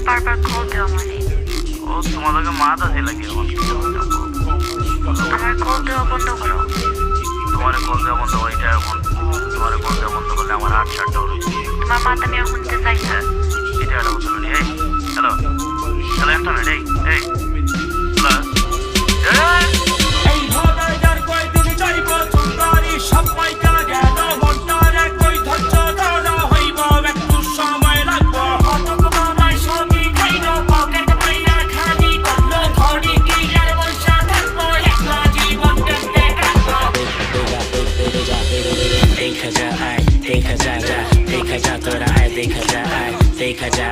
বারবার কল দেও আমারে। ও তোমাদেরকে মাথা ছিল কি আমার কল দেওয়া বন্ধ করো। তোমার কল দেওয়া বন্ধ ওইটা এখন তোমার কল দেওয়া বন্ধ করলে আমার 8-4টা রয়েছে। তোমার মাথা আমি আর শুনতে চাই না। এটা একটা বন্ধ করি। এই হ্যালো হ্যালো ইন্টারনেট এই এই হ্যালো এই ভোদাইদার কয়দিন যাইব সুন্দরী সবাইকা গেল মন্টারে কই ধৈর্য ধরা হইব একটু সময় লাগবো হতক মামায় সবই খাইল পকেট মাইয়া খালি করলো ঘড়ি কি আর বসা থাকবো একলা জীবন কেমনে কাটবো देखा जा आए देखा जा जा देखा जा तोरा आए देखा जा आए देखा जा